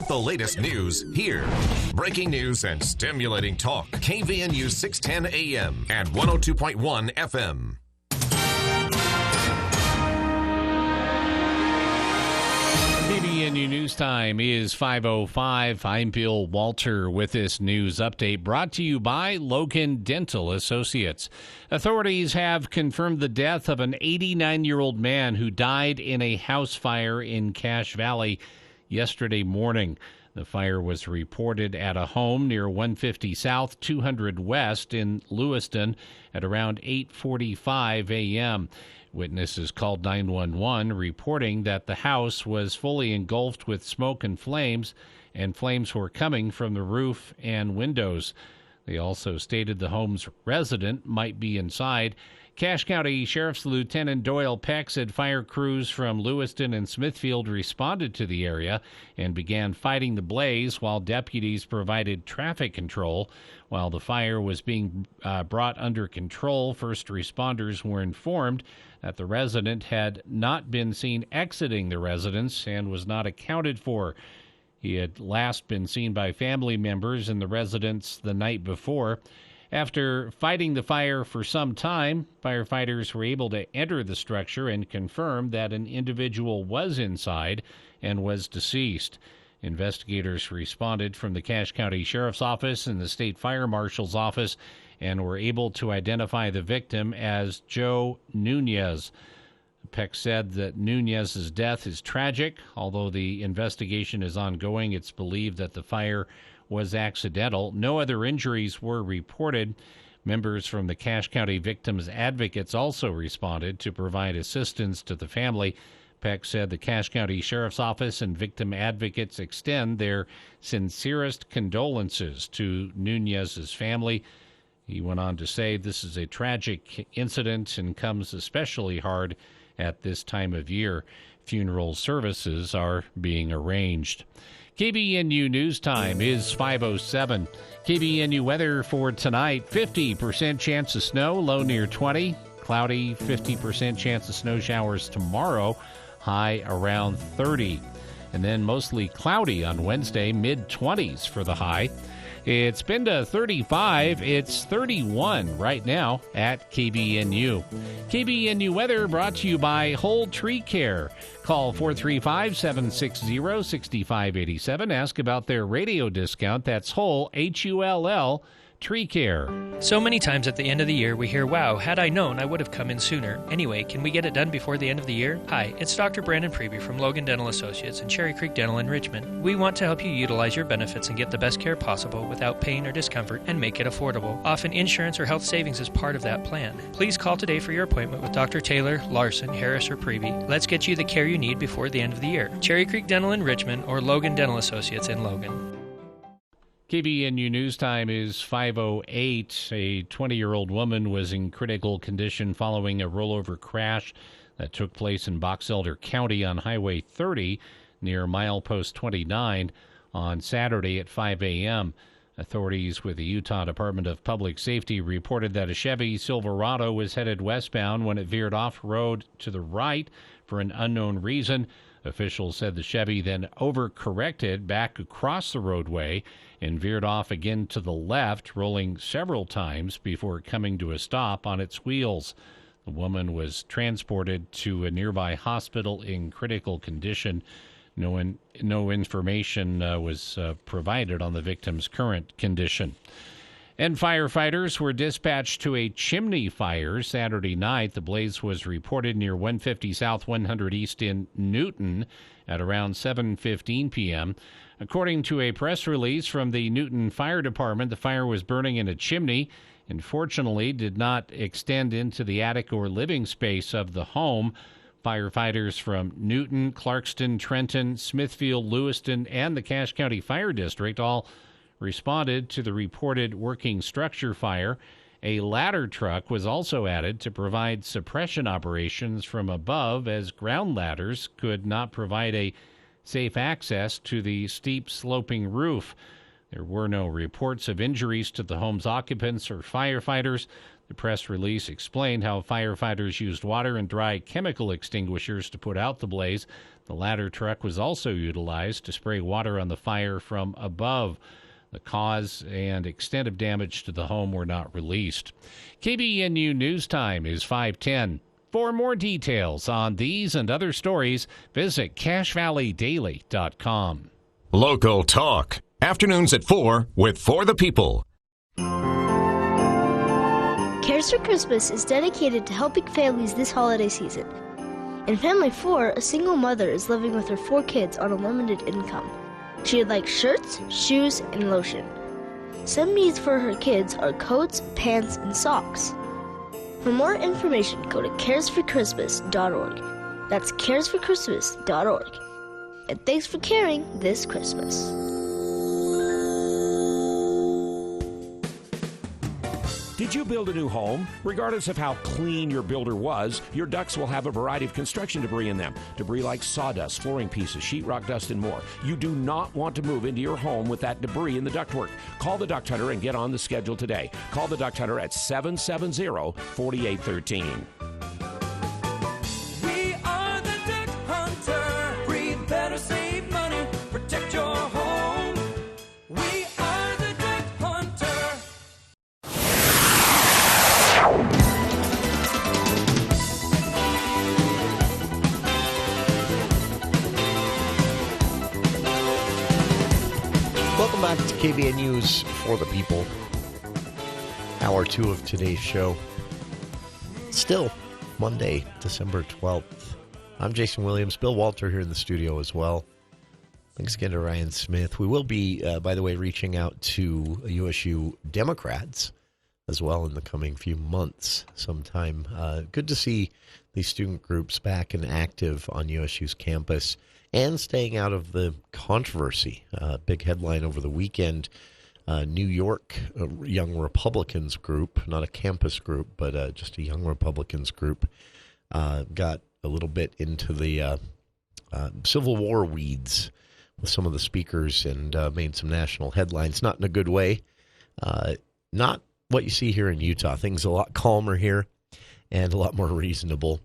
The latest news here. Breaking news and stimulating talk. KVNU 610 AM and 102.1 FM. KVNU News Time is 5:05. I'm Bill Walter with this news update brought to you by Logan Dental Associates. Authorities have confirmed the death of an 89-year-old man who died in a house fire in Cache Valley yesterday morning. The fire was reported at a home near 150 South, 200 West in Lewiston at around 8:45 a.m. Witnesses called 911, reporting that the house was fully engulfed with smoke and flames were coming from the roof and windows. They also stated the home's resident might be inside. Cache County Sheriff's Lieutenant Doyle Peck said fire crews from Lewiston and Smithfield responded to the area and began fighting the blaze while deputies provided traffic control. While the fire was being brought under control, first responders were informed that the resident had not been seen exiting the residence and was not accounted for. He had last been seen by family members in the residence the night before. After fighting the fire for some time, firefighters were able to enter the structure and confirm that an individual was inside and was deceased. Investigators responded from the Cache County Sheriff's Office and the State Fire Marshal's Office and were able to identify the victim as Joe Nunez. Peck said that Nunez's death is tragic. Although the investigation is ongoing, it's believed that the fire was accidental. No other injuries were reported. Members from the Cache County Victims Advocates also responded to provide assistance to the family. Peck said the Cache County Sheriff's Office and victim advocates extend their sincerest condolences to Nunez's family. He went on to say this is a tragic incident and comes especially hard at this time of year. Funeral services are being arranged. KVNU News Time is 5:07. KVNU weather for tonight, 50% chance of snow, low near 20. Cloudy, 50% chance of snow showers tomorrow, high around 30. And then mostly cloudy on Wednesday, mid-20s for the high. It's been to 35. It's 31 right now at KVNU. KVNU weather brought to you by Whole Tree Care. Call 435-760-6587. Ask about their radio discount. That's Whole, Hull, Tree Care. So many times at the end of the year we hear, wow, had I known I would have come in sooner. Anyway, can we get it done before the end of the year? Hi, it's Dr. Brandon Preby from Logan Dental Associates and Cherry Creek Dental in Richmond. We want to help you utilize your benefits and get the best care possible without pain or discomfort and make it affordable. Often insurance or health savings is part of that plan. Please call today for your appointment with Dr. Taylor, Larson, Harris, or Preby. Let's get you the care you need before the end of the year. Cherry Creek Dental in Richmond or Logan Dental Associates in Logan. KVNU News Time is 5:08. A 20-year-old woman was in critical condition following a rollover crash that took place in Box Elder County on Highway 30 near milepost 29 on Saturday at 5 a.m. Authorities with the Utah Department of Public Safety reported that a Chevy Silverado was headed westbound when it veered off-road to the right for an unknown reason. Officials said the Chevy then overcorrected back across the roadway and veered off again to the left, rolling several times before coming to a stop on its wheels. The woman was transported to a nearby hospital in critical condition. No information was provided on the victim's current condition. And firefighters were dispatched to a chimney fire Saturday night. The blaze was reported near 150 South 100 East in Newton at around 7:15 p.m. According to a press release from the Newton Fire Department, the fire was burning in a chimney and fortunately did not extend into the attic or living space of the home. Firefighters from Newton, Clarkston, Trenton, Smithfield, Lewiston, and the Cache County Fire District all responded to the reported working structure fire. A ladder truck was also added to provide suppression operations from above, as ground ladders could not provide a safe access to the steep sloping roof. There were no reports of injuries to the home's occupants or firefighters. The press release explained how firefighters used water and dry chemical extinguishers to put out the blaze. The ladder truck was also utilized to spray water on the fire from above. The cause and extent of damage to the home were not released. KBNU News Time is 5:10. For more details on these and other stories, visit CacheValleyDaily.com. Local Talk. Afternoons at 4 with For the People. Cares for Christmas is dedicated to helping families this holiday season. In Family 4, a single mother is living with her 4 kids on a limited income. She would like shirts, shoes, and lotion. Some needs for her kids are coats, pants, and socks. For more information, go to caresforchristmas.org. That's caresforchristmas.org. And thanks for caring this Christmas. Did you build a new home? Regardless of how clean your builder was, your ducts will have a variety of construction debris in them. Debris like sawdust, flooring pieces, sheetrock dust, and more. You do not want to move into your home with that debris in the ductwork. Call the Duct Hunter and get on the schedule today. Call the Duct Hunter at 770-4813. We are the Duct Hunter. Breathe better, save money, protect your home. We are the Duct Hunter. Welcome back to KBNU's For the People. Hour 2 of today's show. Still Monday, December 12th. I'm Jason Williams. Bill Walter here in the studio as well. Thanks again to Ryan Smith. We will be, by the way, reaching out to USU Democrats as well in the coming few months sometime. Good to see these student groups back and active on USU's campus and staying out of the controversy. Big headline over the weekend. New York Young Republicans group, not a campus group, but just a Young Republicans group, got a little bit into the Civil War weeds with some of the speakers and made some national headlines, not in a good way. Not what you see here in Utah. Things a lot calmer here and a lot more reasonable.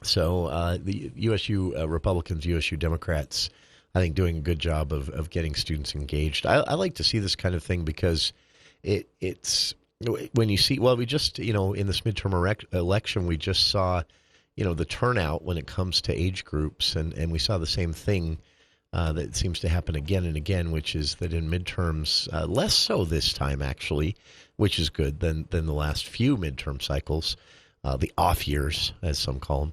So the USU Republicans, USU Democrats, I think, doing a good job of getting students engaged. I like to see this kind of thing because it's when you see, well, we just, in this midterm election, we just saw, the turnout when it comes to age groups. And we saw the same thing that seems to happen again and again, which is that in midterms, less so this time, actually, which is good than the last few midterm cycles, the off years, as some call them.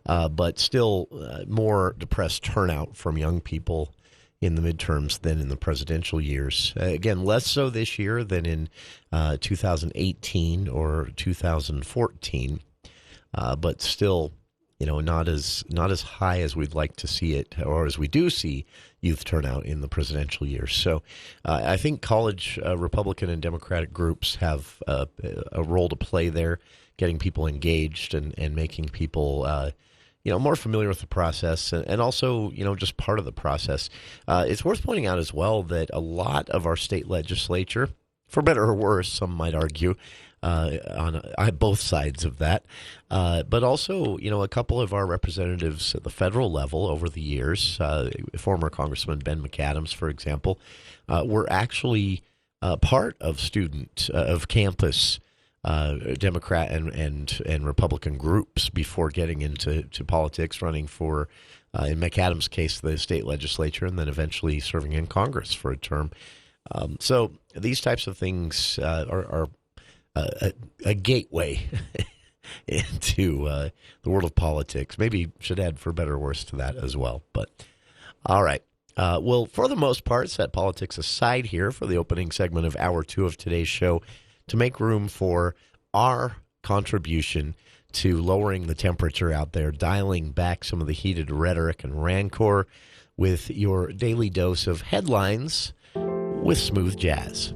But still more depressed turnout from young people in the midterms than in the presidential years. Again, less so this year than in 2018 or 2014, but still, not as high as we'd like to see it, or as we do see youth turnout in the presidential years. So I think college Republican and Democratic groups have a role to play there, getting people engaged and making people, more familiar with the process and also, just part of the process. It's worth pointing out as well that a lot of our state legislature, for better or worse, some might argue, on both sides of that, but also, a couple of our representatives at the federal level over the years, former Congressman Ben McAdams, for example, were actually part of campus Democrat and Republican groups before getting into politics, running for, in McAdams' case, the state legislature, and then eventually serving in Congress for a term. So these types of things are a gateway into the world of politics. Maybe should add for better or worse to that as well. But all right. Well, for the most part, set politics aside here for the opening segment of Hour 2 of today's show to make room for our contribution to lowering the temperature out there, dialing back some of the heated rhetoric and rancor with your daily dose of headlines with smooth jazz.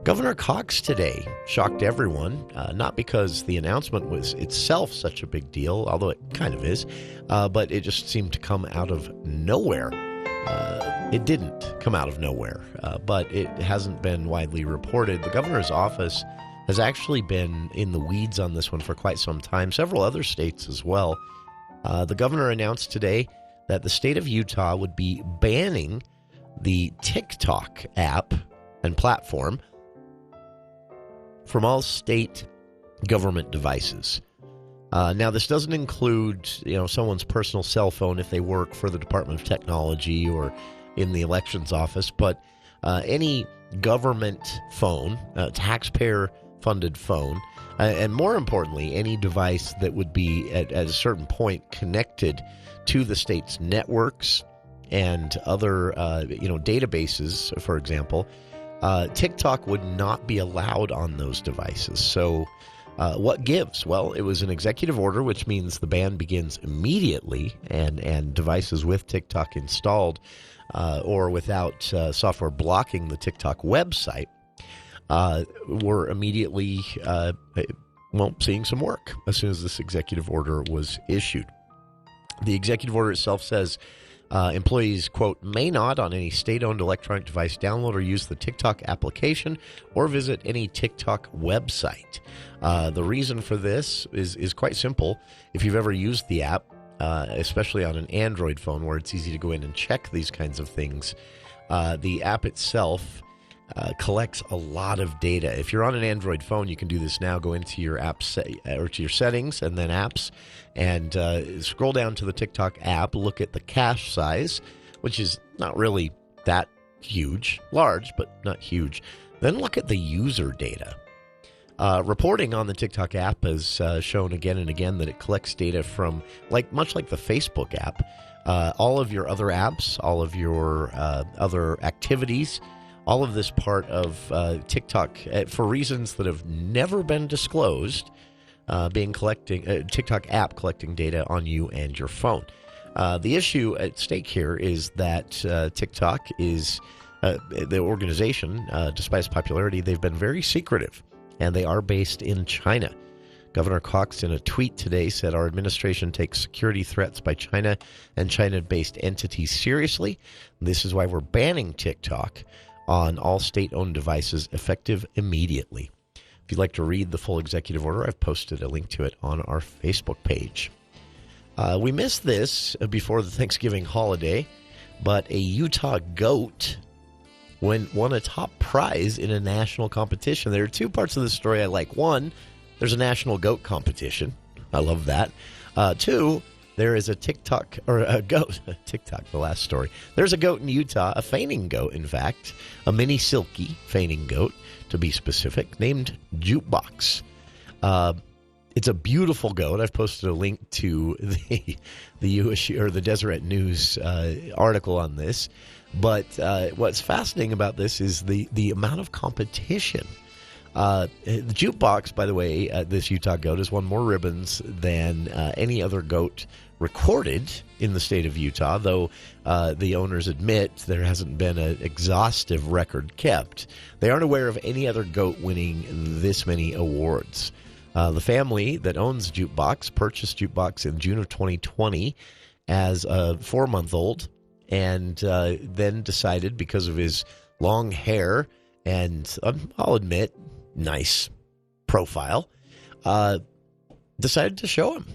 Governor Cox today shocked everyone, not because the announcement was itself such a big deal, although it kind of is, but it just seemed to come out of nowhere. It didn't come out of nowhere, but it hasn't been widely reported. The governor's office has actually been in the weeds on this one for quite some time. Several other states as well. The governor announced today that the state of Utah would be banning the TikTok app and platform from all state government devices. Now, this doesn't include, someone's personal cell phone if they work for the Department of Technology or in the elections office, but any government phone, taxpayer-funded phone, and more importantly, any device that would be at a certain point connected to the state's networks and other, databases, for example, TikTok would not be allowed on those devices. So what gives? Well, it was an executive order, which means the ban begins immediately, and devices with TikTok installed or without software blocking the TikTok website were immediately, seeing some work as soon as this executive order was issued. The executive order itself says employees, quote, may not on any state-owned electronic device download or use the TikTok application or visit any TikTok website. The reason for this is quite simple. If you've ever used the app, especially on an Android phone where it's easy to go in and check these kinds of things, the app itself collects a lot of data. If you're on an Android phone, you can do this now. Go into your or to your settings and then apps, and scroll down to the TikTok app. Look at the cache size, which is not really that huge, large, but not huge. Then look at the user data. Reporting on the TikTok app has shown again and again that it collects data from, much like the Facebook app, all of your other apps, all of your other activities. All of this part of TikTok, for reasons that have never been disclosed, TikTok app collecting data on you and your phone. The issue at stake here is that TikTok is, the organization, despite its popularity, they've been very secretive, and they are based in China. Governor Cox, in a tweet today, said our administration takes security threats by China and China-based entities seriously. This is why we're banning TikTok on all state-owned devices effective immediately. If you'd like to read the full executive order, I've posted a link to it on our Facebook page. We missed this before the Thanksgiving holiday, but a Utah goat won a top prize in a national competition. There are two parts of the story I like. One, there's a national goat competition. I love that. Two, there is a TikTok, or a goat, TikTok, the last story. There's a goat in Utah, a fainting goat, in fact, a mini silky fainting goat, to be specific, named Jukebox. It's a beautiful goat. I've posted a link to the the Deseret News article on this. But what's fascinating about this is the amount of competition. The Jukebox, by the way, this Utah goat has won more ribbons than any other goat recorded in the state of Utah, though the owners admit there hasn't been an exhaustive record kept. They aren't aware of any other goat winning this many awards. The family that owns Jukebox purchased Jukebox in June of 2020 as a 4-month-old, and then decided, because of his long hair and, I'll admit, nice profile, decided to show him.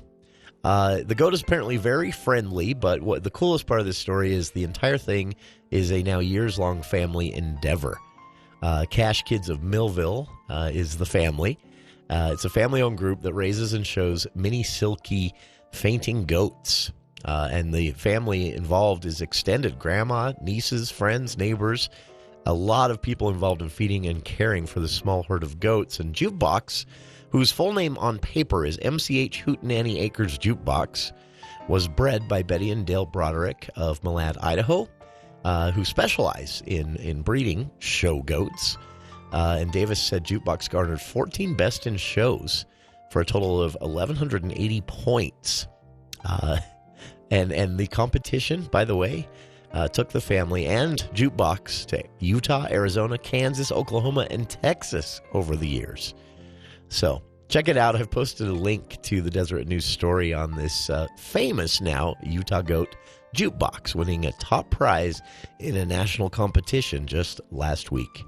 The goat is apparently very friendly, but what the coolest part of this story is the entire thing is a now years-long family endeavor. Cash Kids of Millville is the family. It's a family-owned group that raises and shows mini silky fainting goats. And the family involved is extended: grandma, nieces, friends, neighbors. A lot of people involved in feeding and caring for the small herd of goats. And Jukebox, whose full name on paper is MCH Hootenanny Acres Jukebox, was bred by Betty and Dale Broderick of Malad, Idaho, who specialize in breeding show goats. And Davis said Jukebox garnered 14 Best in Shows for a total of 1,180 points. And the competition, by the way, took the family and Jukebox to Utah, Arizona, Kansas, Oklahoma, and Texas over the years. So check it out. I've posted a link to the Deseret News story on this famous now Utah goat, Jukebox, winning a top prize in a national competition just last week.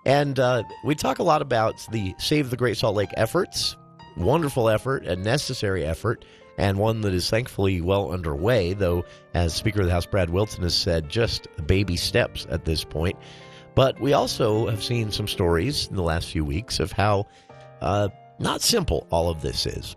And we talk a lot about the Save the Great Salt Lake efforts. Wonderful effort, a necessary effort, and one that is thankfully well underway, though, as Speaker of the House Brad Wilson has said, just baby steps at this point. But we also have seen some stories in the last few weeks of how not simple all of this is.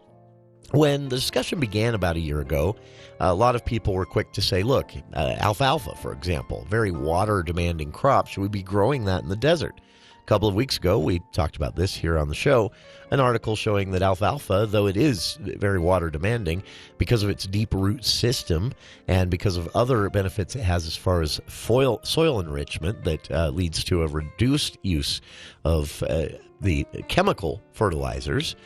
When the discussion began about a year ago, a lot of people were quick to say, look, alfalfa, for example, very water-demanding crop, should we be growing that in the desert? A couple of weeks ago, we talked about this here on the show, an article showing that alfalfa, though it is very water-demanding, because of its deep root system and because of other benefits it has as far as soil enrichment that leads to a reduced use of the chemical fertilizers,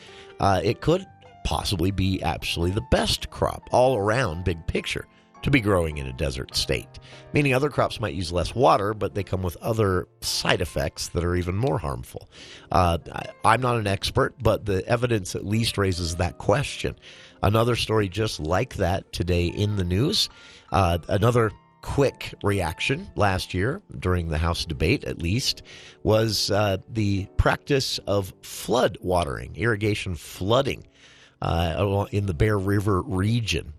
it could possibly be actually the best crop all around, big picture, to be growing in a desert state. Meaning other crops might use less water, but they come with other side effects that are even more harmful. I'm not an expert, but the evidence at least raises that question. Another story just like that today in the news. Another quick reaction last year, during the House debate at least, was the practice of flood watering, irrigation flooding, in the Bear River region,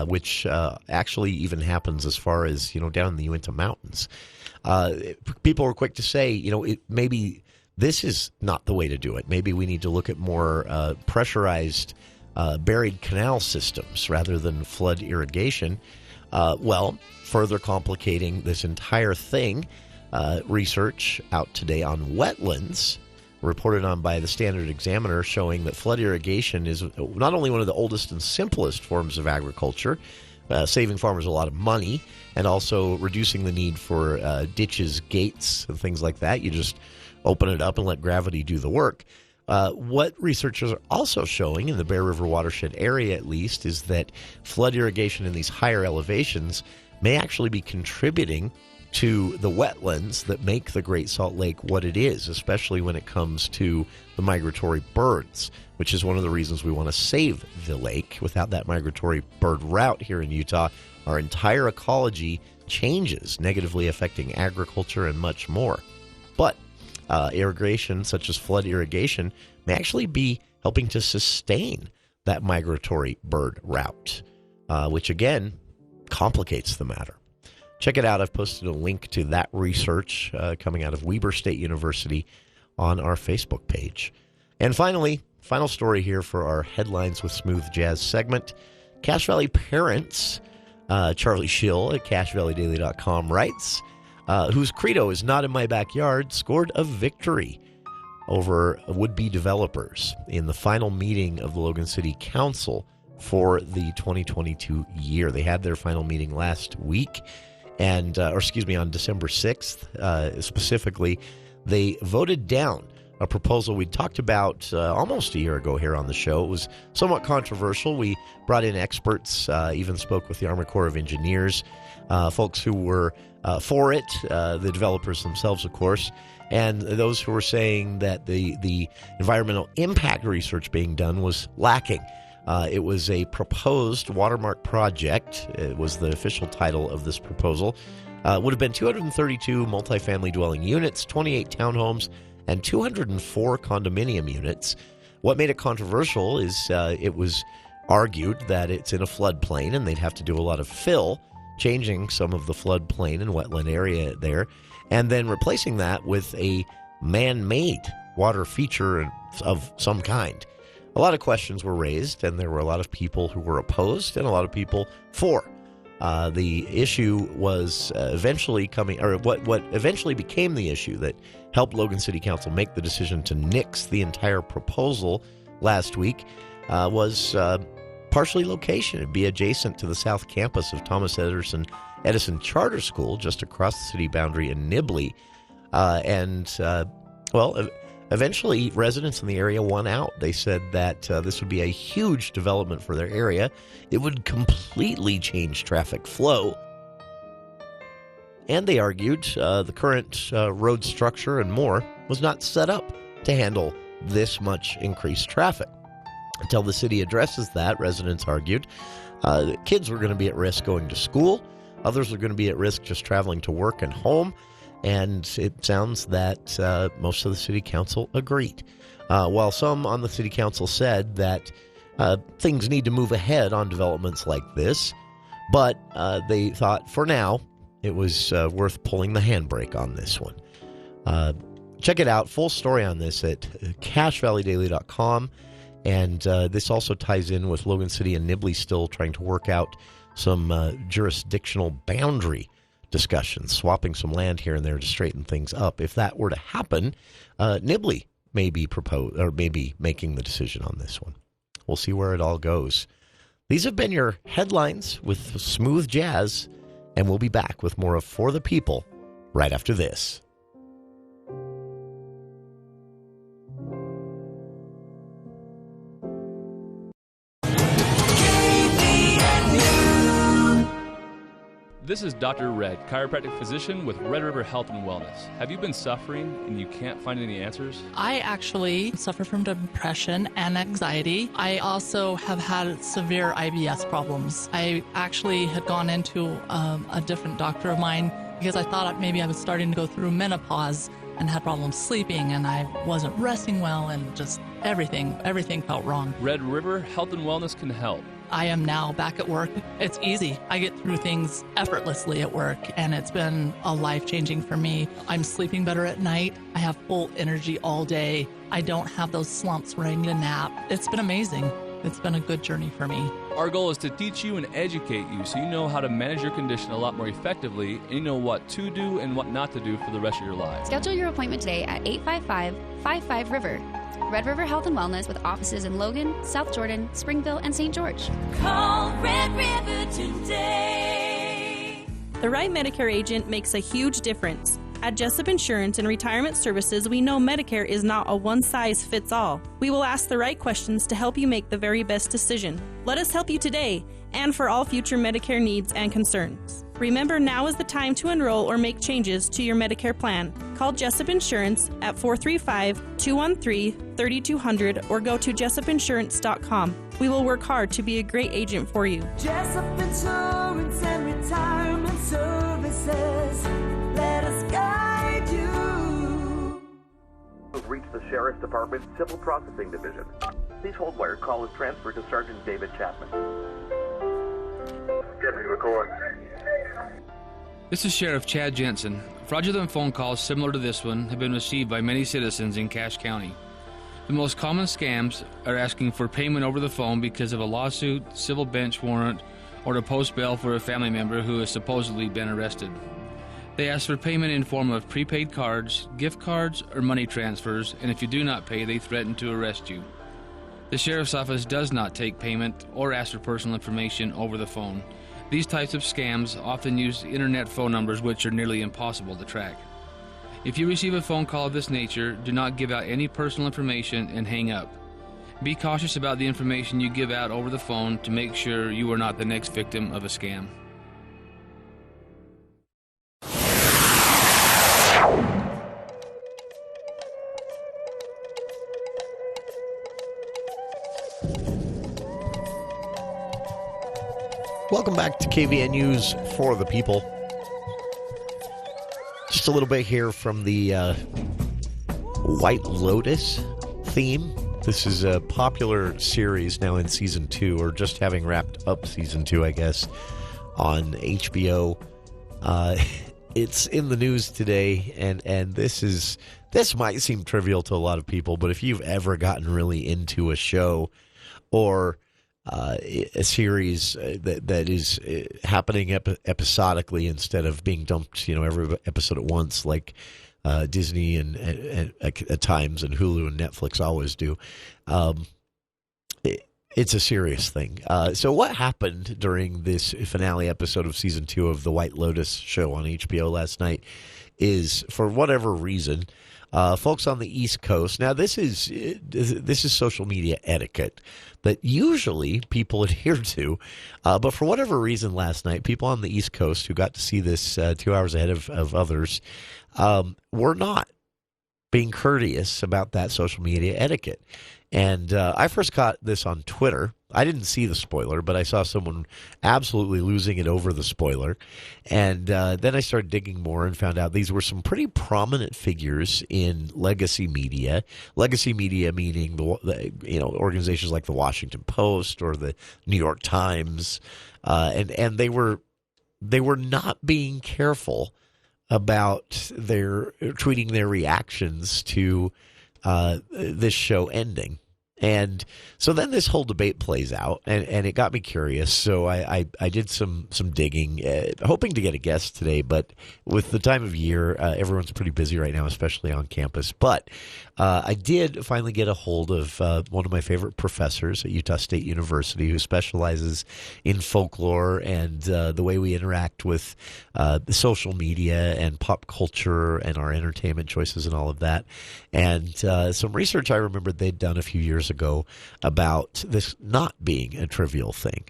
which actually even happens as far as, down in the Uinta Mountains. People were quick to say, maybe this is not the way to do it. Maybe we need to look at more pressurized buried canal systems rather than flood irrigation. Further complicating this entire thing, research out today on wetlands, reported on by the Standard Examiner, showing that flood irrigation is not only one of the oldest and simplest forms of agriculture, saving farmers a lot of money, and also reducing the need for ditches, gates, and things like that. You just open it up and let gravity do the work. What researchers are also showing, in the Bear River watershed area at least, is that flood irrigation in these higher elevations may actually be contributing to the wetlands that make the Great Salt Lake what it is, especially when it comes to the migratory birds, which is one of the reasons we want to save the lake. Without that migratory bird route here in Utah, our entire ecology changes, negatively affecting agriculture and much more. But irrigation, such as flood irrigation, may actually be helping to sustain that migratory bird route, which again complicates the matter. Check it out. I've posted a link to that research coming out of Weber State University on our Facebook page. And finally, final story here for our Headlines with Smooth Jazz segment. Cache Valley parents, Charlie Schill at CacheValleyDaily.com writes, whose credo is not in my backyard, scored a victory over would-be developers in the final meeting of the Logan City Council for the 2022 year. They had their final meeting last week. And, on December 6th, specifically, they voted down a proposal we talked about almost a year ago here on the show. It was somewhat controversial. We brought in experts, even spoke with the Army Corps of Engineers, folks who were for it, the developers themselves, of course, and those who were saying that the environmental impact research being done was lacking. It was a proposed watermark project. It was the official title of this proposal. Would have been 232 multifamily dwelling units, 28 townhomes, and 204 condominium units. What made it controversial is it was argued that it's in a floodplain and they'd have to do a lot of fill, changing some of the floodplain and wetland area there, and then replacing that with a man-made water feature of some kind. A lot of questions were raised, and there were a lot of people who were opposed and a lot of people for. The issue was eventually what eventually became the issue that helped Logan City Council make the decision to nix the entire proposal last week was partially location. It'd be adjacent to the south campus of Thomas Edison Charter School, just across the city boundary in Nibley. Eventually, residents in the area won out. They said that this would be a huge development for their area. It would completely change traffic flow. And they argued the current road structure and more was not set up to handle this much increased traffic. Until the city addresses that, residents argued, kids were going to be at risk going to school. Others were going to be at risk just traveling to work and home. and it sounds that most of the city council agreed. While some on the city council said that things need to move ahead on developments like this, but they thought for now it was worth pulling the handbrake on this one. Check it out. Full story on this at cachevalleydaily.com. And this also ties in with Logan City and Nibley still trying to work out some jurisdictional boundary discussions, swapping some land here and there to straighten things up. If that were to happen, Nibley may be making the decision on this one. We'll see where it all goes. These have been your headlines with smooth jazz, and we'll be back with more of For the People right after this. This is Dr. Red, chiropractic physician with Red River Health and Wellness. Have you been suffering and you can't find any answers? I actually suffer from depression and anxiety. I also have had severe IBS problems. I actually had gone into a different doctor of mine because I thought maybe I was starting to go through menopause and had problems sleeping, and I wasn't resting well, and just everything felt wrong. Red River Health and Wellness can help. I am now back at work. It's easy. I get through things effortlessly at work, and it's been a life-changing for me. I'm sleeping better at night. I have full energy all day. I don't have those slumps where I need a nap. It's been amazing. It's been a good journey for me. Our goal is to teach you and educate you so you know how to manage your condition a lot more effectively, and you know what to do and what not to do for the rest of your life. Schedule your appointment today at 855-55-RIVER. Red River Health and Wellness with offices in Logan, South Jordan, Springville, and St. George. Call Red River today. The right Medicare agent makes a huge difference. At Jessup Insurance and Retirement Services, we know Medicare is not a one-size-fits-all. We will ask the right questions to help you make the very best decision. Let us help you today and for all future Medicare needs and concerns. Remember, now is the time to enroll or make changes to your Medicare plan. Call Jessup Insurance at 435-213-3200 or go to jessupinsurance.com. We will work hard to be a great agent for you. Jessup Insurance and Retirement Services. Let us guide you. Reach the Sheriff's Department Civil Processing Division. Please hold where call is transferred to Sergeant David Chapman. Deputy record. This is Sheriff Chad Jensen. Fraudulent phone calls similar to this one have been received by many citizens in Cache County. The most common scams are asking for payment over the phone because of a lawsuit, civil bench warrant, or to post bail for a family member who has supposedly been arrested. They ask for payment in form of prepaid cards, gift cards, or money transfers, and if you do not pay, they threaten to arrest you. The Sheriff's Office does not take payment or ask for personal information over the phone. These types of scams often use internet phone numbers which are nearly impossible to track. If you receive a phone call of this nature, do not give out any personal information and hang up. Be cautious about the information you give out over the phone to make sure you are not the next victim of a scam. Welcome back to KVN News for the People. Just a little bit here from the White Lotus theme. This is a popular series now in Season 2, or just having wrapped up Season 2, I guess, on HBO. It's in the news today, and this might seem trivial to a lot of people, but if you've ever gotten really into a show or a series that is happening episodically instead of being dumped, every episode at once, like Disney and at times, and Hulu and Netflix always do. It's a serious thing. So what happened during this finale episode of Season 2 of the White Lotus show on HBO last night is, for whatever reason, folks on the East Coast. Now, this is social media etiquette that usually people adhere to, but for whatever reason last night, people on the East Coast who got to see this 2 hours ahead of others were not. being courteous about that social media etiquette. And I first caught this on Twitter. I didn't see the spoiler, but I saw someone absolutely losing it over the spoiler. And then I started digging more and found out these were some pretty prominent figures in legacy media. Legacy media meaning the organizations like the Washington Post or the New York Times, and they were not being careful about their tweeting their reactions to this show ending. And so then this whole debate plays out, and it got me curious. So I did some digging, hoping to get a guest today. But with the time of year, everyone's pretty busy right now, especially on campus. But I did finally get a hold of one of my favorite professors at Utah State University who specializes in folklore and the way we interact with social media and pop culture and our entertainment choices and all of that. And some research I remembered they'd done a few years ago about this not being a trivial thing.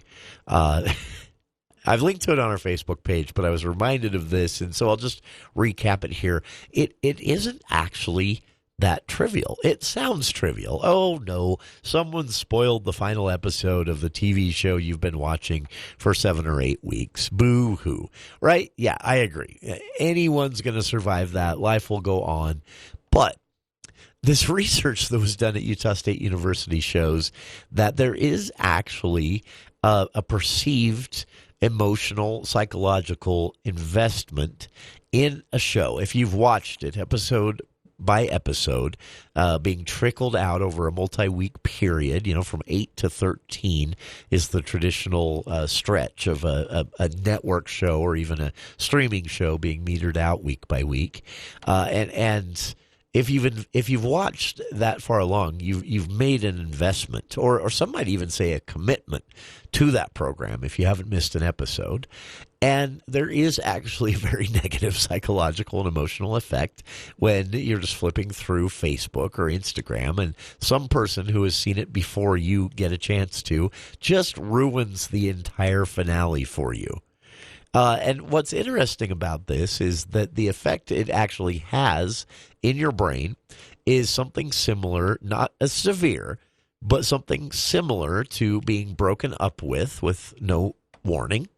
I've linked to it on our Facebook page, but I was reminded of this, and so I'll just recap it here. It isn't actually that trivial. It sounds trivial. Oh, no, someone spoiled the final episode of the TV show you've been watching for 7 or 8 weeks. Boo-hoo. Right? Yeah, I agree. Anyone's going to survive that. Life will go on. But this research that was done at Utah State University shows that there is actually a perceived emotional, psychological investment in a show. If you've watched it episode by episode, being trickled out over a multi-week period, from 8 to 13 is the traditional stretch of a network show or even a streaming show being metered out week by week. And if you've watched that far along, you've made an investment, or some might even say a commitment to that program if you haven't missed an episode. And there is actually a very negative psychological and emotional effect when you're just flipping through Facebook or Instagram and some person who has seen it before you get a chance to just ruins the entire finale for you. And what's interesting about this is that the effect it actually has in your brain is something similar, not as severe, but something similar to being broken up with no warning,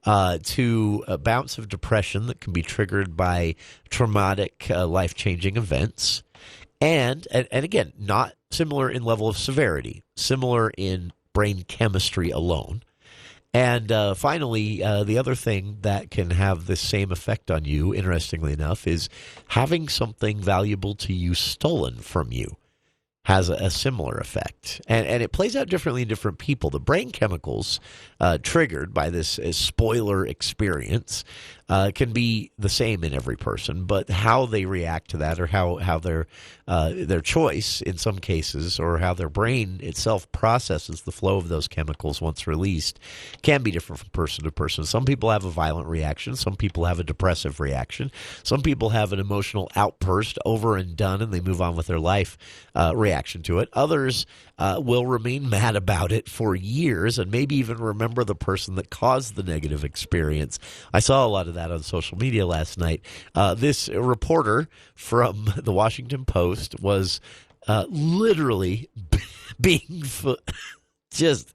to a bounce of depression that can be triggered by traumatic, life-changing events. And again, not similar in level of severity, similar in brain chemistry alone. And finally, the other thing that can have the same effect on you, interestingly enough, is having something valuable to you stolen from you has a similar effect. And it plays out differently in different people. The brain chemicals triggered by this spoiler experience can be the same in every person, but how they react to that, or how their choice in some cases, or how their brain itself processes the flow of those chemicals once released, can be different from person to person. Some people have a violent reaction. Some people have a depressive reaction. Some people have an emotional outburst, over and done, and they move on with their life reaction to it. Others will remain mad about it for years and maybe even remember the person that caused the negative experience. I saw a lot of that on social media last night. This reporter from the Washington Post was literally being just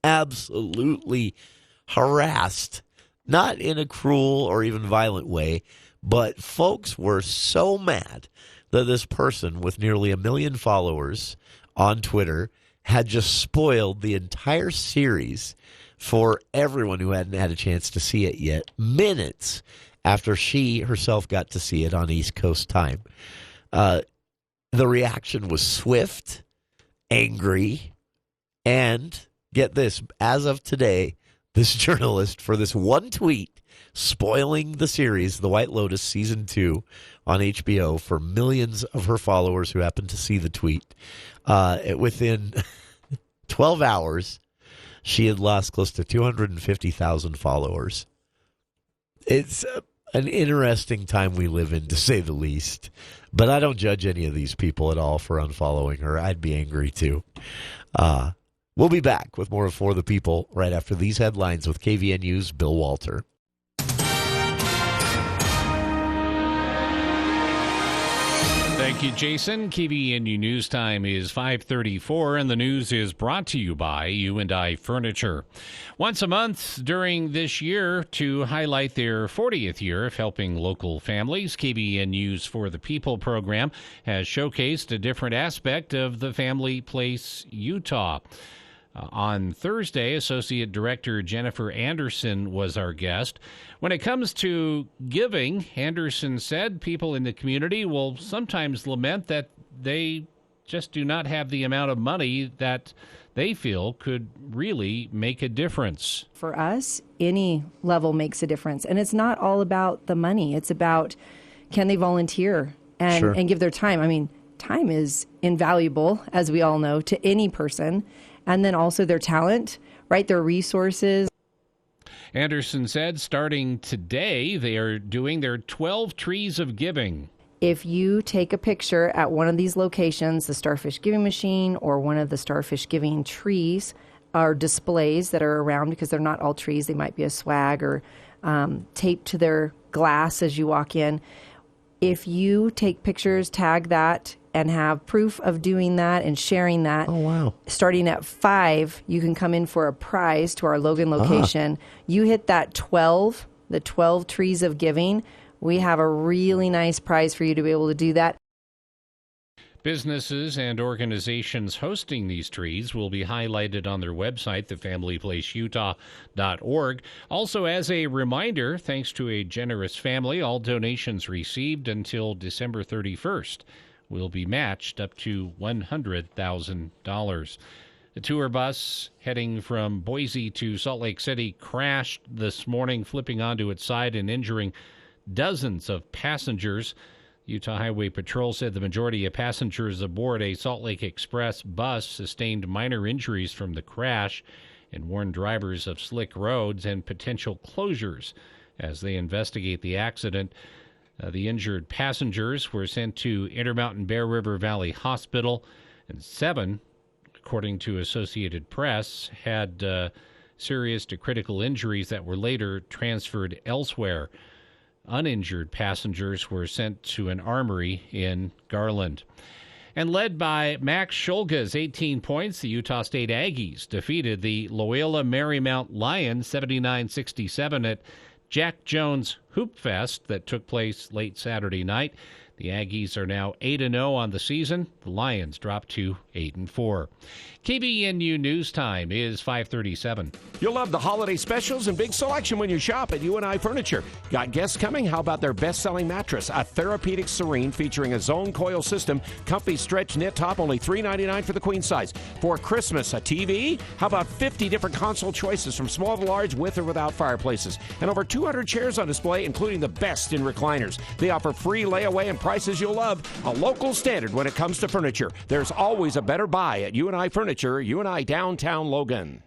absolutely harassed, not in a cruel or even violent way, but folks were so mad that this person with nearly 1 million followers on Twitter had just spoiled the entire series for everyone who hadn't had a chance to see it yet, minutes after she herself got to see it on East Coast time. The reaction was swift, angry, and get this, as of today, this journalist, for this one tweet, spoiling the series, The White Lotus Season 2 on HBO for millions of her followers who happened to see the tweet. Within 12 hours, she had lost close to 250,000 followers. It's an interesting time we live in, to say the least. But I don't judge any of these people at all for unfollowing her. I'd be angry too. We'll be back with more of For the People right after these headlines with KVNU's Bill Walter. Thank you, Jason. KVNU News Time is 5:34, and the news is brought to you by U&I Furniture. Once a month during this year, to highlight their 40th year of helping local families, KVNU's For the People program has showcased a different aspect of the Family Place Utah. On Thursday, Associate Director Jennifer Anderson was our guest. When it comes to giving, Anderson said people in the community will sometimes lament that they just do not have the amount of money that they feel could really make a difference. For us, any level makes a difference. And it's not all about the money. It's about, can they volunteer and give their time? I mean, time is invaluable, as we all know, to any person. And then also their talent, right? Their resources. Anderson said starting today, they are doing their 12 Trees of Giving. If you take a picture at one of these locations, the Starfish Giving Machine or one of the Starfish Giving trees or displays that are around, because they're not all trees, they might be a swag or taped to their glass as you walk in. If you take pictures, tag that, and have proof of doing that and sharing that. Oh, wow. Starting at 5, you can come in for a prize to our Logan location. You hit that 12, the 12 Trees of Giving. We have a really nice prize for you to be able to do that. Businesses and organizations hosting these trees will be highlighted on their website, thefamilyplaceutah.org. Also, as a reminder, thanks to a generous family, all donations received until December 31st will be matched up to $100,000. The tour bus heading from Boise to Salt Lake City crashed this morning, flipping onto its side and injuring dozens of passengers. Utah Highway Patrol said the majority of passengers aboard a Salt Lake Express bus sustained minor injuries from the crash and warned drivers of slick roads and potential closures as they investigate the accident. The injured passengers were sent to Intermountain Bear River Valley Hospital, and 7, according to Associated Press, had serious to critical injuries that were later transferred elsewhere. Uninjured passengers were sent to an armory in Garland. And led by Max Scholga's 18 points, the Utah State Aggies defeated the Loyola Marymount Lions 79-67 at Jack Jones Hoop Fest that took place late Saturday night. The Aggies are now 8-0 on the season. The Lions dropped to 8-4. KVNU News Time is 5:37. You'll love the holiday specials and big selection when you shop at U&I Furniture. Got guests coming? How about their best-selling mattress, a Therapeutic Serene featuring a zone coil system, comfy stretch knit top, only $399 for the queen size. For Christmas, a TV? How about 50 different console choices from small to large, with or without fireplaces, and over 200 chairs on display, including the best in recliners. They offer free layaway and prices you'll love. A local standard when it comes to furniture. There's always a better buy at U&I Furniture, U&I Downtown Logan.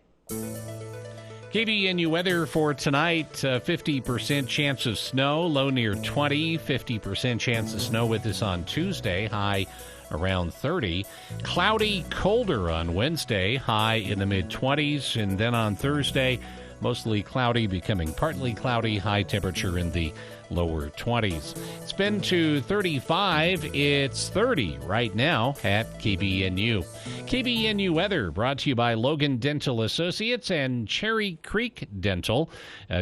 KVNU weather for tonight, 50% chance of snow, low near 20, 50% chance of snow with us on Tuesday, high around 30. Cloudy, colder on Wednesday, high in the mid-20s, and then on Thursday, mostly cloudy, becoming partly cloudy, high temperature in the lower 20s. It's been to 35. It's 30 right now at KVNU. KVNU weather brought to you by Logan Dental Associates and Cherry Creek Dental.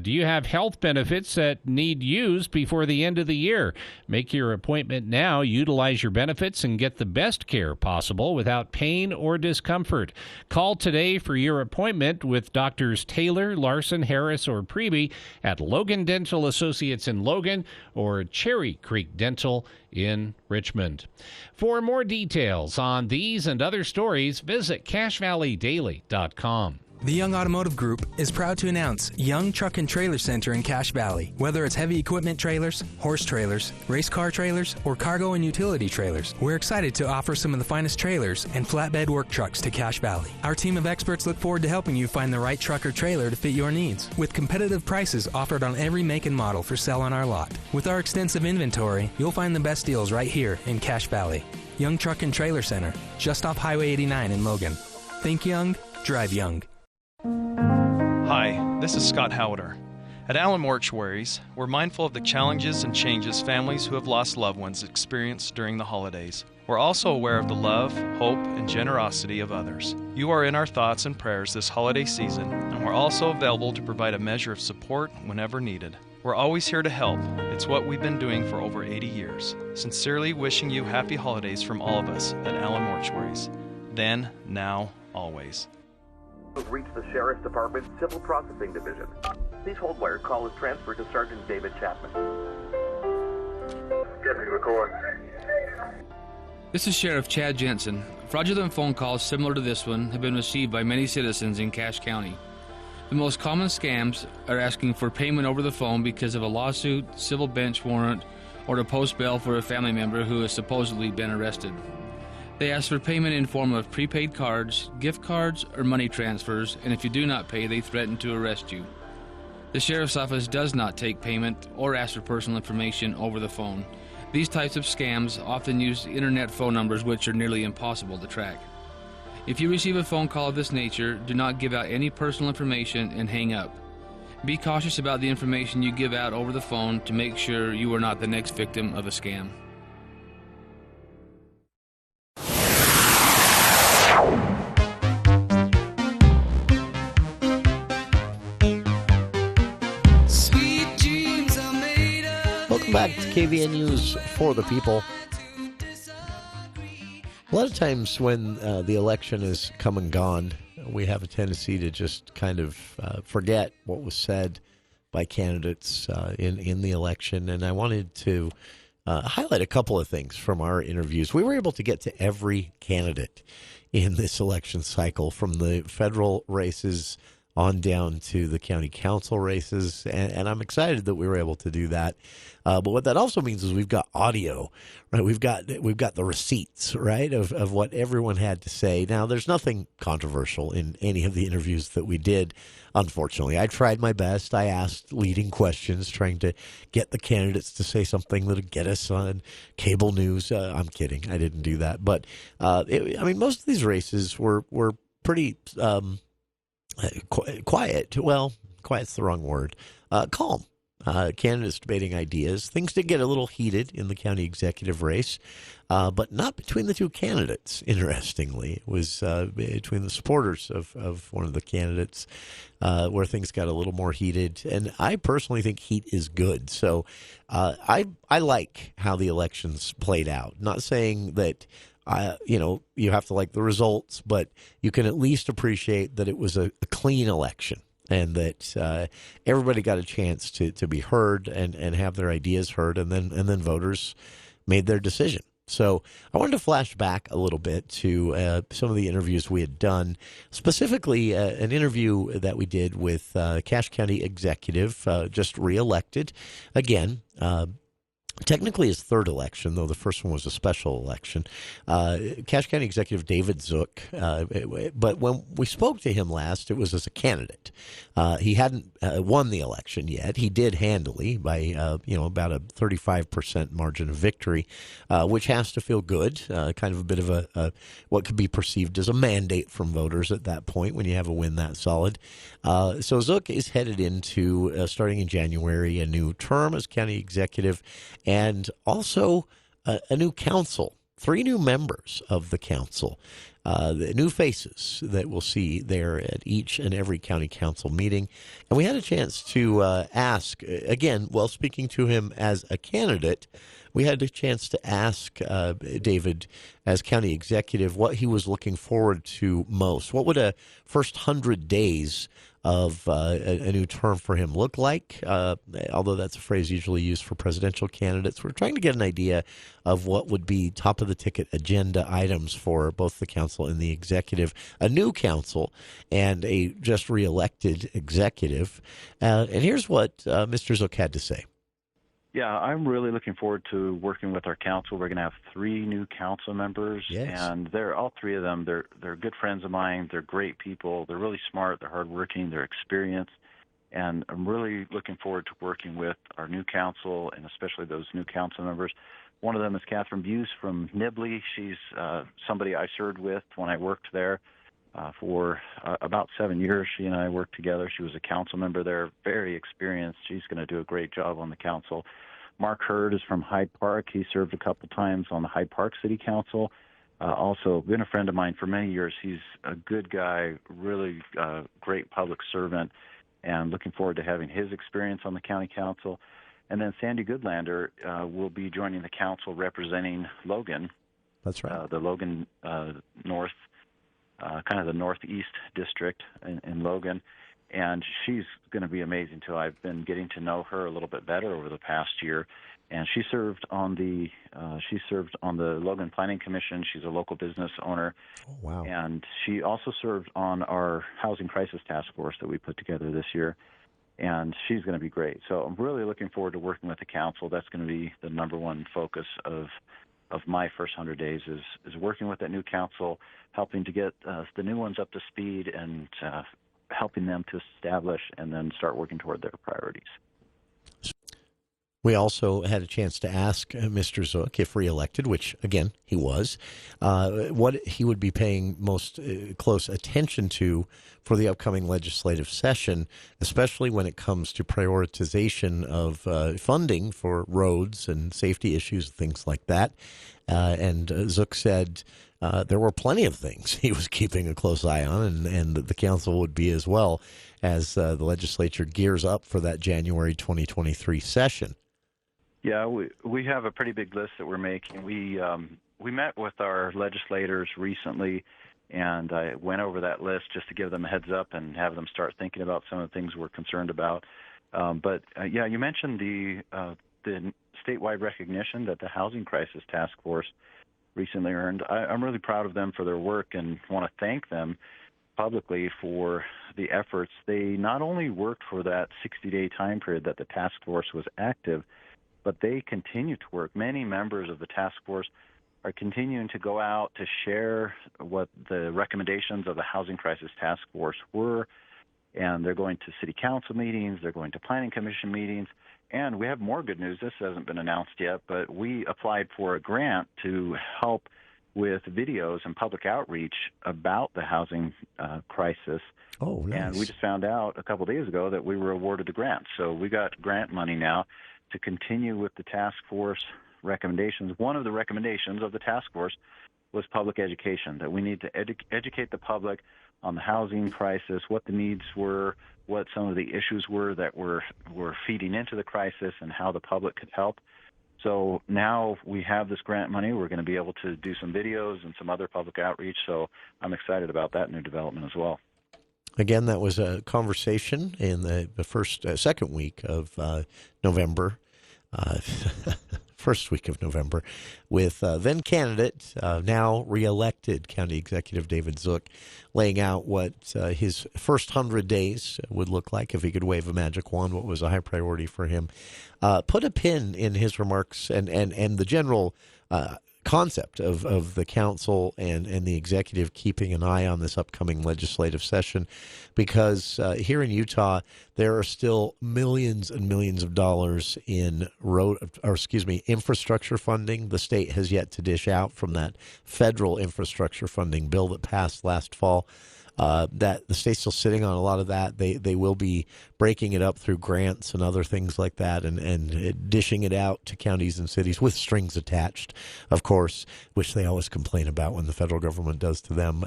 Do you have health benefits that need used before the end of the year? Make your appointment now. Utilize your benefits and get the best care possible without pain or discomfort. Call today for your appointment with Doctors Taylor, Larson, Harris, or Preby at Logan Dental Associates in Logan or Cherry Creek Dental in Richmond. For more details on these and other stories, visit CacheValleyDaily.com. The Young Automotive Group is proud to announce Young Truck and Trailer Center in Cache Valley. Whether it's heavy equipment trailers, horse trailers, race car trailers, or cargo and utility trailers, we're excited to offer some of the finest trailers and flatbed work trucks to Cache Valley. Our team of experts look forward to helping you find the right truck or trailer to fit your needs, with competitive prices offered on every make and model for sale on our lot. With our extensive inventory, you'll find the best deals right here in Cache Valley. Young Truck and Trailer Center, just off Highway 89 in Logan. Think young, drive young. Hi, this is Scott Howder. At Allen Mortuaries, we're mindful of the challenges and changes families who have lost loved ones experience during the holidays. We're also aware of the love, hope, and generosity of others. You are in our thoughts and prayers this holiday season, and we're also available to provide a measure of support whenever needed. We're always here to help. It's what we've been doing for over 80 years. Sincerely wishing you happy holidays from all of us at Allen Mortuaries. Then, now, always. We've reached the Sheriff's Department Civil Processing Division. Please hold where call is transferred to Sergeant David Chapman. Deputy, record. This is Sheriff Chad Jensen. Fraudulent phone calls similar to this one have been received by many citizens in Cache County. The most common scams are asking for payment over the phone because of a lawsuit, civil bench warrant, or to post bail for a family member who has supposedly been arrested. They ask for payment in form of prepaid cards, gift cards, or money transfers, and if you do not pay, they threaten to arrest you. The Sheriff's Office does not take payment or ask for personal information over the phone. These types of scams often use internet phone numbers which are nearly impossible to track. If you receive a phone call of this nature, do not give out any personal information and hang up. Be cautious about the information you give out over the phone to make sure you are not the next victim of a scam. Welcome back to KVN News for the people. A lot of times when the election is come and gone, we have a tendency to just kind of forget what was said by candidates in the election. And I wanted to highlight a couple of things from our interviews. We were able to get to every candidate in this election cycle, from the federal races on down to the county council races, and I'm excited that we were able to do that. But what that also means is we've got audio, right? We've got the receipts, right, of what everyone had to say. Now, there's nothing controversial in any of the interviews that we did, unfortunately. I tried my best. I asked leading questions, trying to get the candidates to say something that would get us on cable news. I'm kidding. I didn't do that. But, most of these races were pretty quiet. Well, quiet's the wrong word. Calm. Candidates debating ideas. Things did get a little heated in the county executive race, but not between the two candidates, interestingly. It was between the supporters of one of the candidates where things got a little more heated. And I personally think heat is good. So I like how the elections played out. Not saying that you have to like the results, but you can at least appreciate that it was a clean election, and that everybody got a chance to be heard and have their ideas heard, and then voters made their decision. So I wanted to flash back a little bit to some of the interviews we had done, specifically an interview that we did with Cache County executive, just reelected again. Technically his third election, though the first one was a special election. Cache County Executive David Zook. But when we spoke to him last, it was as a candidate. He hadn't won the election yet. He did handily by about a 35% margin of victory, which has to feel good. Kind of a bit of a what could be perceived as a mandate from voters at that point when you have a win that solid. So Zook is headed into, starting in January, a new term as county executive, and also a new council, 3 new members of the council, the new faces that we'll see there at each and every county council meeting. And we had a chance to ask, again, while speaking to him as a candidate, we had a chance to ask David, as county executive, what he was looking forward to most. What would a first 100 days of a new term for him look like? Although that's a phrase usually used for presidential candidates. We're trying to get an idea of what would be top of the ticket agenda items for both the council and the executive, a new council and a just reelected executive. And here's what Mr. Zook had to say. Yeah, I'm really looking forward to working with our council. We're going to have 3 new council members, and they're all 3 of them. They're good friends of mine. They're great people. They're really smart. They're hardworking. They're experienced, and I'm really looking forward to working with our new council and especially those new council members. One of them is Catherine Buse from Nibley. She's somebody I served with when I worked there, for about 7 years. She and I worked together. She was a council member there, very experienced. She's going to do a great job on the council. Mark Hurd is from Hyde Park. He served a couple times on the Hyde Park City Council. Also been a friend of mine for many years. He's a good guy, really great public servant, and looking forward to having his experience on the county council. And then Sandy Goodlander will be joining the council representing Logan. That's right. The Logan North, kind of the northeast district in Logan. And she's going to be amazing, too. I've been getting to know her a little bit better over the past year. And she served on the Logan Planning Commission. She's a local business owner. Oh, wow. And she also served on our Housing Crisis Task Force that we put together this year. And she's going to be great. So I'm really looking forward to working with the council. That's going to be the number one focus of my first 100 days is working with that new council, helping to get the new ones up to speed and helping them to establish and then start working toward their priorities. We also had a chance to ask Mr. Zook, if reelected, which, again, he was, what he would be paying most close attention to for the upcoming legislative session, especially when it comes to prioritization of funding for roads and safety issues, things like that. And Zook said there were plenty of things he was keeping a close eye on, and the council would be as well as the legislature gears up for that January 2023 session. Yeah, we have a pretty big list that we're making. We met with our legislators recently, and I went over that list just to give them a heads up and have them start thinking about some of the things we're concerned about. But you mentioned the statewide recognition that the Housing Crisis Task Force recently earned. I'm really proud of them for their work and want to thank them publicly for the efforts. They not only worked for that 60-day time period that the task force was active, but they continue to work. Many members of the task force are continuing to go out to share what the recommendations of the Housing Crisis Task Force were, and they're going to city council meetings, they're going to planning commission meetings, and we have more good news. This hasn't been announced yet, but we applied for a grant to help with videos and public outreach about the housing crisis. Oh, nice. And we just found out a couple days ago that we were awarded the grant. So we got grant money now to continue with the task force recommendations. One of the recommendations of the task force was public education, that we need to educate the public on the housing crisis, what the needs were, what some of the issues were that were feeding into the crisis, and how the public could help. So now we have this grant money. We're going to be able to do some videos and some other public outreach. So I'm excited about that new development as well. Again, that was a conversation in the second week of November, first week of November, with then candidate, now reelected County Executive David Zook, laying out what his first 100 days would look like if he could wave a magic wand, what was a high priority for him. Put a pin in his remarks and the general concept of the council and the executive keeping an eye on this upcoming legislative session, because here in Utah there are still millions and millions of dollars in infrastructure funding the state has yet to dish out from that federal infrastructure funding bill that passed last fall. That the state's still sitting on a lot of that. They will be breaking it up through grants and other things like that, and dishing it out to counties and cities with strings attached, of course, which they always complain about when the federal government does to them.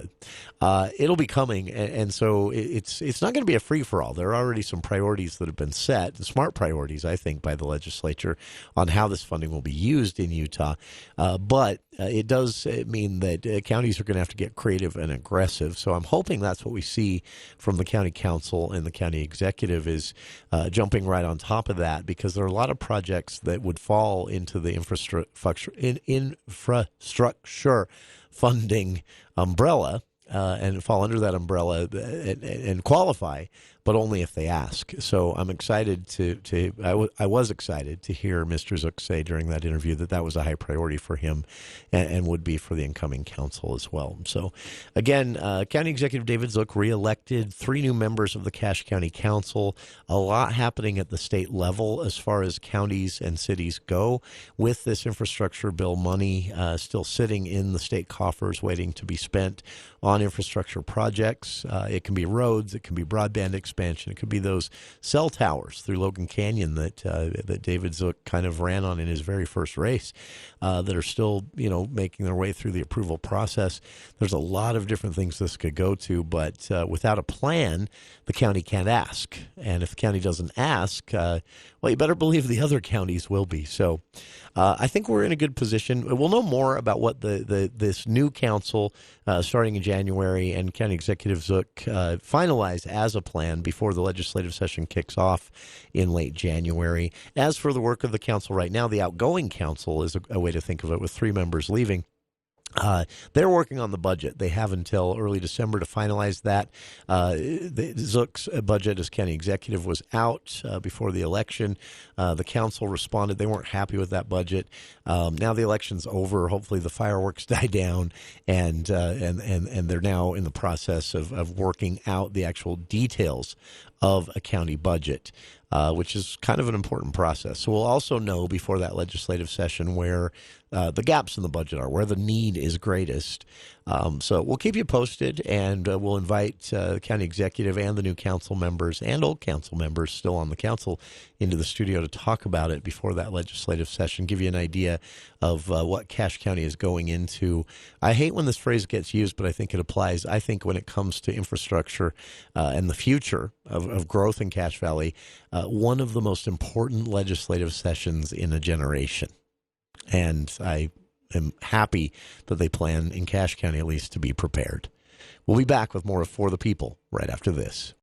It'll be coming, and so it's not going to be a free-for-all. There are already some priorities that have been set, smart priorities, I think, by the legislature on how this funding will be used in Utah. But it does mean that counties are going to have to get creative and aggressive. So I'm hoping that's what we see from the county council and the county executive is jumping right on top of that, because there are a lot of projects that would fall into the infrastructure funding umbrella and fall under that umbrella and qualify, but only if they ask. So I'm excited I was excited to hear Mr. Zook say during that interview that was a high priority for him and would be for the incoming council as well. So again, County Executive David Zook reelected 3 new members of the Cache County Council. A lot happening at the state level as far as counties and cities go with this infrastructure bill money still sitting in the state coffers waiting to be spent on infrastructure projects. It can be roads, it can be broadband expansion, it could be those cell towers through Logan Canyon that David Zook kind of ran on in his very first race that are still, making their way through the approval process. There's a lot of different things this could go to, but without a plan, the county can't ask. And if the county doesn't ask, you better believe the other counties will be. So I think we're in a good position. We'll know more about what this new council starting in January and County Executive Zook finalize as a plan before the legislative session kicks off in late January. As for the work of the council right now, the outgoing council is a way to think of it, with 3 members leaving. They're working on the budget. They have until early December to finalize that. Zook's budget as county executive was out before the election. The council responded. They weren't happy with that budget. Now the election's over. Hopefully the fireworks die down, and they're now in the process of working out the actual details of a county budget, which is kind of an important process. So we'll also know before that legislative session where the gaps in the budget are, where the need is greatest. So we'll keep you posted, and we'll invite the county executive and the new council members and old council members still on the council into the studio to talk about it before that legislative session, give you an idea of what Cache County is going into. I hate when this phrase gets used, but I think it applies. I think when it comes to infrastructure and the future of growth in Cache Valley, one of the most important legislative sessions in a generation. And I am happy that they plan in Cache County at least to be prepared. We'll be back with more of For the People right after this.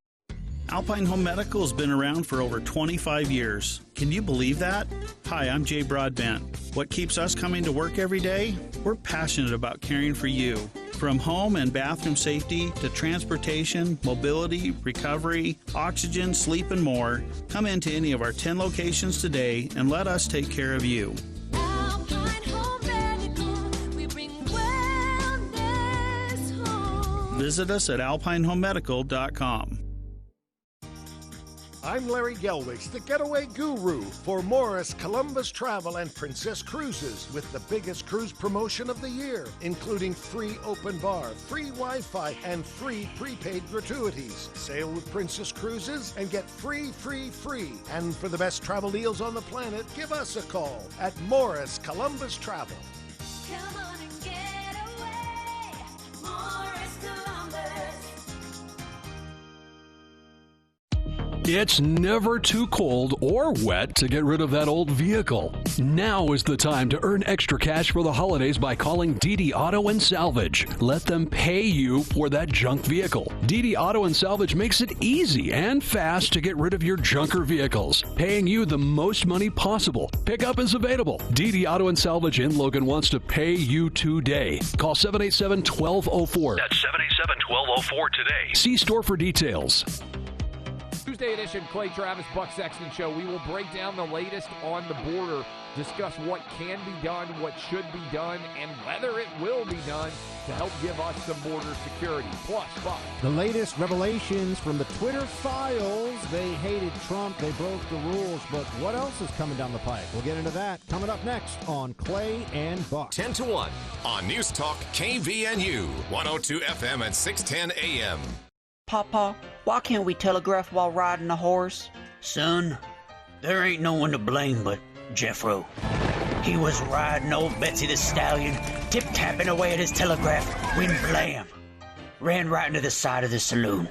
Alpine Home Medical has been around for over 25 years. Can you believe that? Hi, I'm Jay Broadbent. What keeps us coming to work every day? We're passionate about caring for you. From home and bathroom safety to transportation, mobility, recovery, oxygen, sleep, and more, come into any of our 10 locations today and let us take care of you. Visit us at alpinehomemedical.com. I'm Larry Gelwich, the getaway guru for Morris Columbus Travel and Princess Cruises, with the biggest cruise promotion of the year, including free open bar, free Wi-Fi, and free prepaid gratuities. Sail with Princess Cruises and get free. And for the best travel deals on the planet, give us a call at Morris Columbus Travel. Come on and get away, Morris Columbus. It's never too cold or wet to get rid of that old vehicle. Now is the time to earn extra cash for the holidays by calling DD Auto and Salvage. Let them pay you for that junk vehicle. DD Auto and Salvage makes it easy and fast to get rid of your junker vehicles, paying you the most money possible. Pickup is available. DD Auto and Salvage in Logan wants to pay you today. Call 787-1204. That's 787-1204 today. See store for details. Tuesday edition Clay Travis, Buck Sexton Show. We will break down the latest on the border, discuss what can be done, what should be done, and whether it will be done to help give us some border security. Plus, Buck. The latest revelations from the Twitter files. They hated Trump. They broke the rules. But what else is coming down the pike? We'll get into that coming up next on Clay and Buck. 10 to 1 on News Talk KVNU, 102 FM and 610 AM. Papa, why can't we telegraph while riding a horse? Son, there ain't no one to blame but Jeffro. He was riding old Betsy the Stallion, tip-tapping away at his telegraph, when blam! Ran right into the side of the saloon.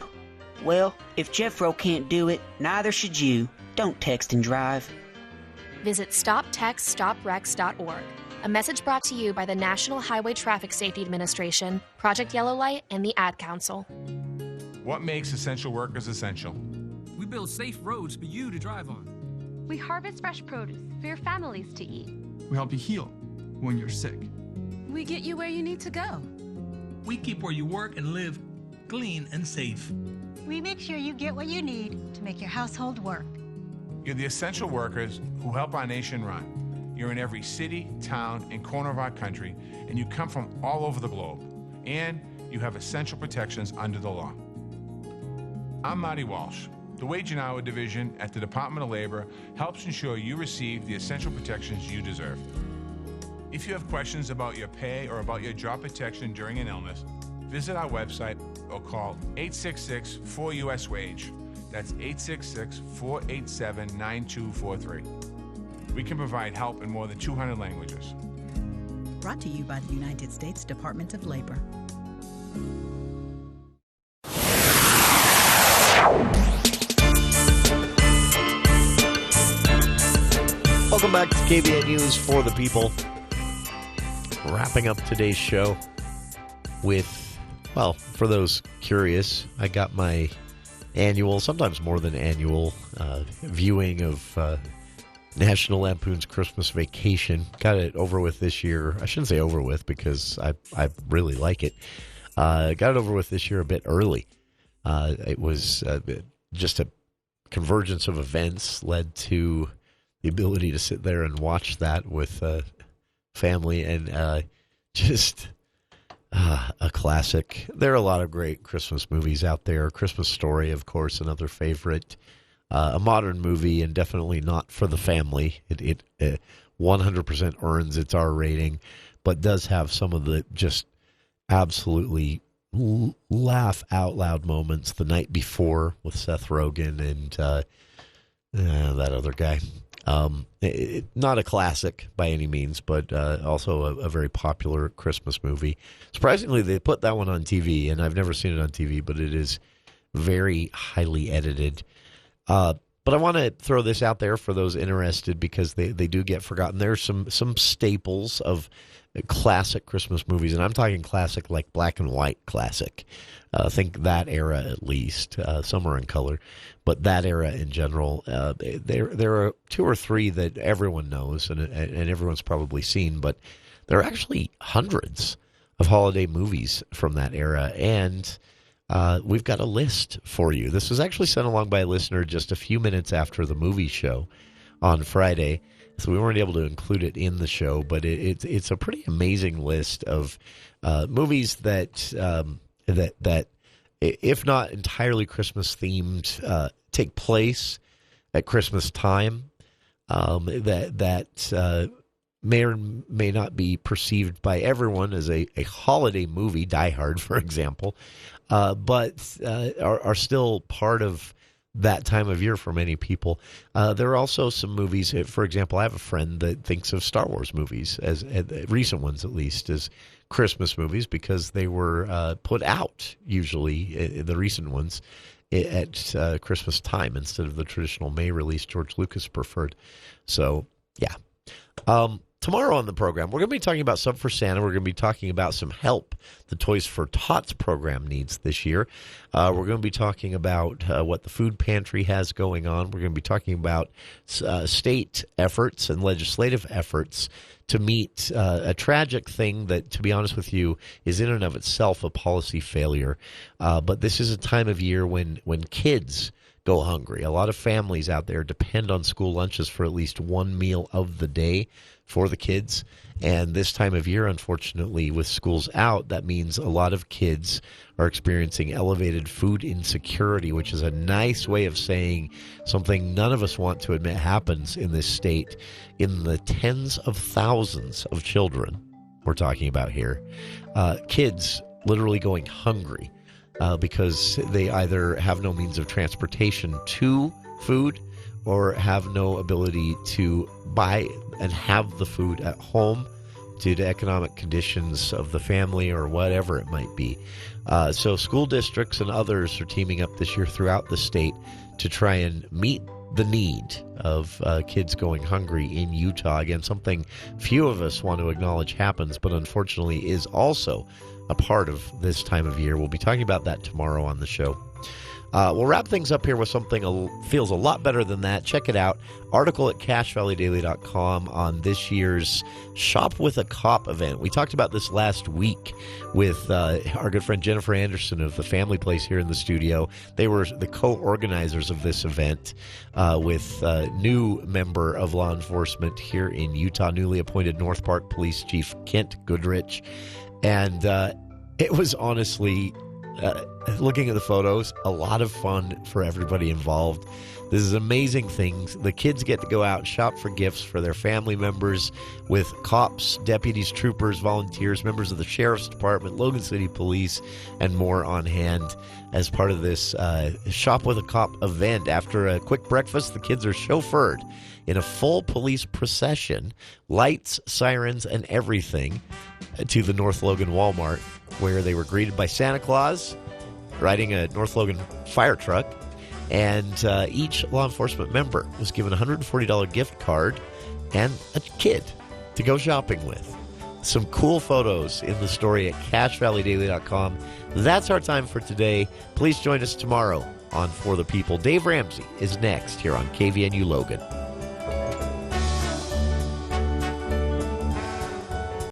Well, if Jeffro can't do it, neither should you. Don't text and drive. Visit StopTextStopWrecks.org. A message brought to you by the National Highway Traffic Safety Administration, Project Yellow Light, and the Ad Council. What makes essential workers essential? We build safe roads for you to drive on. We harvest fresh produce for your families to eat. We help you heal when you're sick. We get you where you need to go. We keep where you work and live clean and safe. We make sure you get what you need to make your household work. You're the essential workers who help our nation run. You're in every city, town, and corner of our country, and you come from all over the globe. And you have essential protections under the law. I'm Marty Walsh. The Wage and Hour Division at the Department of Labor helps ensure you receive the essential protections you deserve. If you have questions about your pay or about your job protection during an illness, visit our website or call 866-4US-WAGE. That's 866-487-9243. We can provide help in more than 200 languages. Brought to you by the United States Department of Labor. Welcome back to KBN News for the People. Wrapping up today's show with, well, for those curious, I got my annual, sometimes more than annual, viewing of National Lampoon's Christmas Vacation. Got it over with this year. I shouldn't say over with because I really like it. Got it over with this year a bit early. It was just a convergence of events led to the ability to sit there and watch that with family, and just a classic. There are a lot of great Christmas movies out there. Christmas Story, of course, another favorite. A modern movie, and definitely not for the family. It 100% earns its R rating, but does have some of the just absolutely laugh out loud moments. The Night Before with Seth Rogen and that other guy. Not a classic by any means, but also a very popular Christmas movie. Surprisingly, they put that one on TV, and I've never seen it on TV, but it is very highly edited. But I want to throw this out there for those interested, because they do get forgotten. There are some staples of classic Christmas movies, and I'm talking classic like black and white classic. Think that era at least. Some are in color, but that era in general. There are two or three that everyone knows and everyone's probably seen, but there are actually hundreds of holiday movies from that era, and we've got a list for you. This was actually sent along by a listener just a few minutes after the movie show on Friday, so we weren't able to include it in the show, but it's a pretty amazing list of movies that if not entirely Christmas themed, take place at Christmas time, that may or may not be perceived by everyone as a holiday movie, Die Hard, for example, but are still part of that time of year for many people. There are also some movies, for example, I have a friend that thinks of Star Wars movies, as recent ones at least, as Christmas movies, because they were put out, usually, the recent ones, at Christmas time instead of the traditional May release George Lucas preferred. So, yeah. Tomorrow on the program, we're going to be talking about Sub for Santa. We're going to be talking about some help the Toys for Tots program needs this year. We're going to be talking about what the food pantry has going on. We're going to be talking about state efforts and legislative efforts to meet a tragic thing that, to be honest with you, is in and of itself a policy failure. But this is a time of year when kids go hungry. A lot of families out there depend on school lunches for at least one meal of the day for the kids. And this time of year, unfortunately, with schools out, that means a lot of kids are experiencing elevated food insecurity, which is a nice way of saying something none of us want to admit happens in this state. In the tens of thousands of children we're talking about here, kids literally going hungry because they either have no means of transportation to food or have no ability to buy and have the food at home due to economic conditions of the family or whatever it might be. So school districts and others are teaming up this year throughout the state to try and meet the need of kids going hungry in Utah. Again, something few of us want to acknowledge happens, but unfortunately is also a part of this time of year. We'll be talking about that tomorrow on the show. We'll wrap things up here with something feels a lot better than that. Check it out. Article at CashValleyDaily.com on this year's Shop with a Cop event. We talked about this last week with our good friend Jennifer Anderson of the Family Place here in the studio. They were the co-organizers of this event with a new member of law enforcement here in Utah, newly appointed North Park Police Chief Kent Goodrich. And it was honestly... looking at the photos, a lot of fun for everybody involved. This is amazing things. The kids get to go out and shop for gifts for their family members with cops, deputies, troopers, volunteers, members of the Sheriff's Department, Logan City Police, and more on hand as part of this Shop with a Cop event. After a quick breakfast, the kids are chauffeured in a full police procession, lights, sirens, and everything, to the North Logan Walmart, where they were greeted by Santa Claus riding a North Logan fire truck, and each law enforcement member was given a $140 gift card and a kid to go shopping with. Some cool photos in the story at CashValleyDaily.com. That's our time for today. Please join us tomorrow on For the People. Dave Ramsey is next here on KVNU Logan.